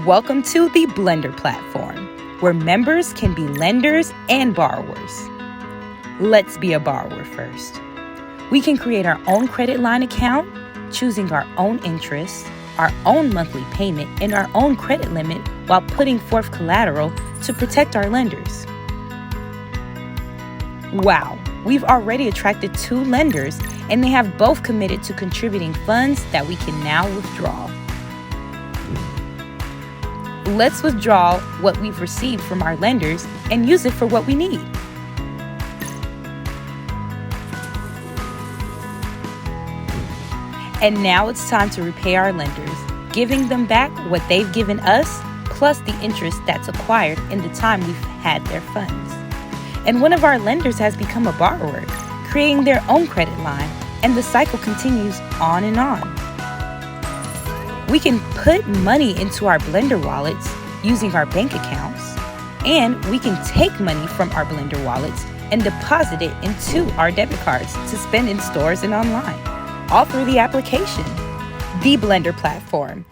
Welcome to the Blender platform, where members can be lenders and borrowers. Let's be a borrower first. We can create our own credit line account, choosing our own interests, our own monthly payment, and our own credit limit while putting forth collateral to protect our lenders. Wow, we've already attracted 2 lenders, and they have both committed to contributing funds that we can now withdraw. Let's withdraw what we've received from our lenders and use it for what we need. And now it's time to repay our lenders, giving them back what they've given us, plus the interest that's acquired in the time we've had their funds. And one of our lenders has become a borrower, creating their own credit line, and the cycle continues on and on. We can put money into our Blender wallets using our bank accounts, and we can take money from our Blender wallets and deposit it into our debit cards to spend in stores and online, all through the application. The Blender platform.